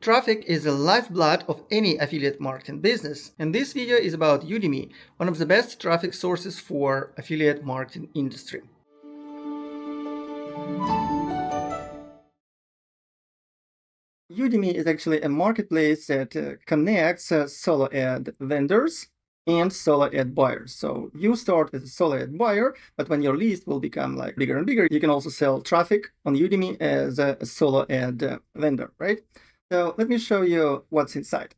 Traffic is the lifeblood of any affiliate marketing business, and this video is about Udemy, one of the best traffic sources for affiliate marketing industry. Udemy is actually a marketplace that connects solo ad vendors and solo ad buyers. So you start as a solo ad buyer, but when your list will become like bigger and bigger, you can also sell traffic on Udemy as a solo ad vendor, right? So let me show you what's inside.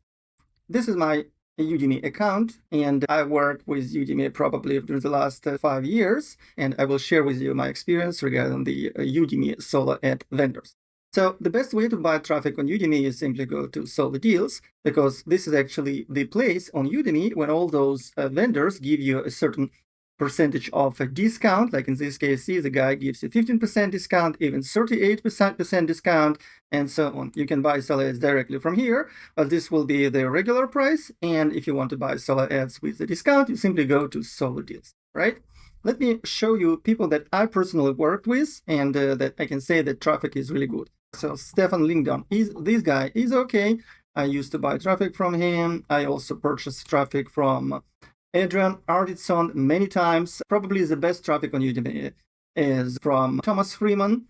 This is my Udemy account, and I worked with Udemy probably during the last 5 years, and I will share with you my experience regarding the Udemy solo ad vendors. So the best way to buy traffic on Udemy is simply go to Solo Deals, because this is actually the place on Udemy when all those vendors give you a certain percentage of a discount. Like in this case, see, the guy gives you 15% discount, even 38% discount, and so on. You can buy solo ads directly from here, but this will be the regular price. And if you want to buy solo ads with the discount, you simply go to Solo Deals, right? Let me show you people that I personally worked with, and that I can say that traffic is really good. So Stefan Lingdon, this guy is okay. I used to buy traffic from him. I also purchased traffic from Adrian Arditson many times. Probably the best traffic on Udemy is from Thomas Freeman.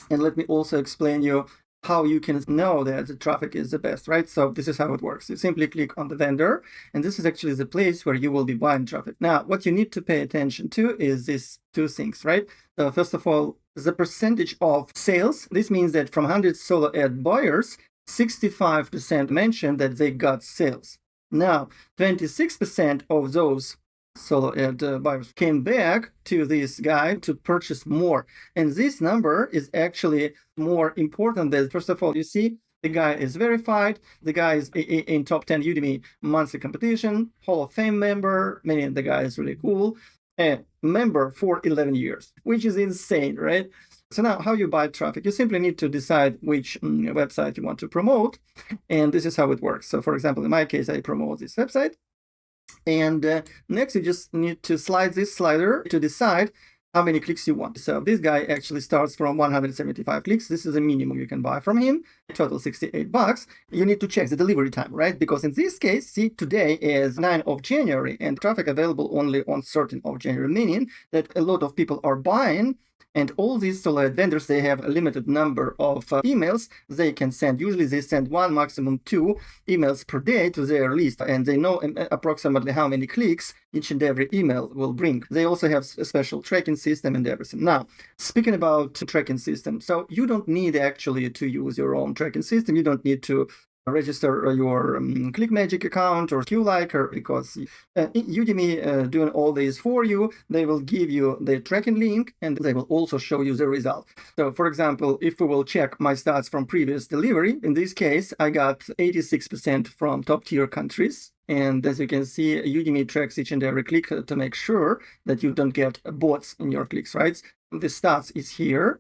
And let me also explain you how you can know that the traffic is the best, right? So this is how it works. You simply click on the vendor, and this is actually the place where you will be buying traffic. Now, what you need to pay attention to is these two things, right? First of all, the percentage of sales. This means that from 100 solo ad buyers, 65% mentioned that they got sales. Now, 26% of those solo ad buyers came back to this guy to purchase more. And this number is actually more important than, first of all, you see, the guy is verified. The guy is in top 10 Udemy monthly competition, Hall of Fame member, meaning the guy is really cool, and member for 11 years, which is insane, right? So now how you buy traffic? You simply need to decide which website you want to promote. And this is how it works. So for example, in my case, I promote this website. And next, you just need to slide this slider to decide how many clicks you want. So this guy actually starts from 175 clicks. This is the minimum you can buy from him, total $68. You need to check the delivery time, right? Because in this case, see, today is 9th of January and traffic available only on 13th of January, meaning that a lot of people are buying. And all these solo ad vendors, they have a limited number of emails they can send. Usually they send 1, maximum 2 emails per day to their list, and they know approximately how many clicks each and every email will bring. They also have a special tracking system and everything. Now, speaking about tracking system, so you don't need actually to use your own tracking system. You don't need to register your ClickMagick account or QLiker, because Udemy doing all this for you. They will give you the tracking link, and they will also show you the result. So for example, if we will check my stats from previous delivery, in this case, I got 86% from top tier countries. And as you can see, Udemy tracks each and every click to make sure that you don't get bots in your clicks, right? The stats is here.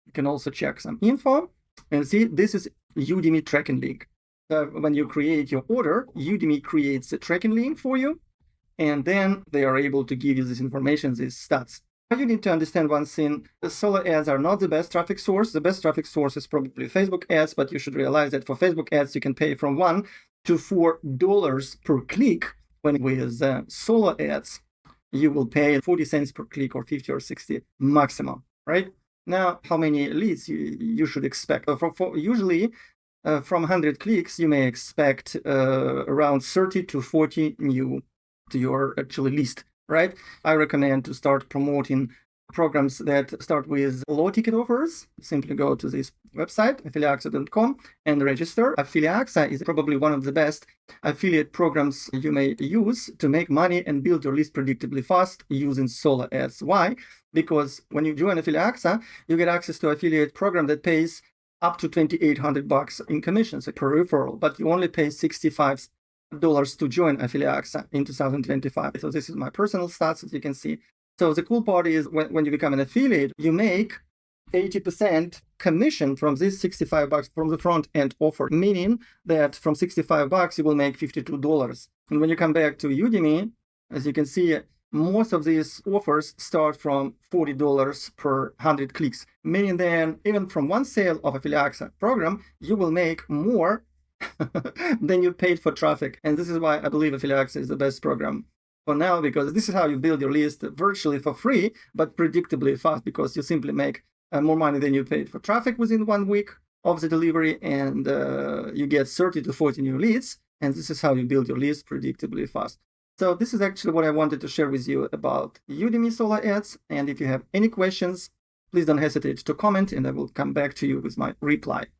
You can also check some info. And see, this is Udemy tracking link. When you create your order, Udemy creates a tracking link for you, and then they are able to give you this information, these stats. You need to understand one thing: the solo ads are not the best traffic source. The best traffic source is probably Facebook ads, but you should realize that for Facebook ads, you can pay from $1 to $4 per click. When with solo ads, you will pay 40 cents per click, or 50 or 60 maximum, right? Now, how many leads you should expect? Usually, from 100 clicks, you may expect around 30 to 40 new to your actually list, right? I recommend to start promoting programs that start with low ticket offers. Simply go to this website, AFFILIAXA.com, and register. AFFILIAXA is probably one of the best affiliate programs you may use to make money and build your list predictably fast using solo ads. Why? Because when you join AFFILIAXA, you get access to affiliate program that pays up to $2,800 in commissions per referral, but you only pay $65 to join AFFILIAXA in 2025. So this is my personal stats, as you can see. So the cool part is when you become an affiliate, you make 80% commission from this $65 from the front end offer, meaning that from $65 you will make $52. And when you come back to Udemy, as you can see, most of these offers start from $40 per 100 clicks, meaning then even from one sale of AFFILIAXA program, you will make more than you paid for traffic. And this is why I believe AFFILIAXA is the best program for now, because this is how you build your list virtually for free, but predictably fast, because you simply make more money than you paid for traffic within 1 week of the delivery, and you get 30 to 40 new leads. And this is how you build your list predictably fast. So this is actually what I wanted to share with you about UDIMI Solo Ads. And if you have any questions, please don't hesitate to comment, and I will come back to you with my reply.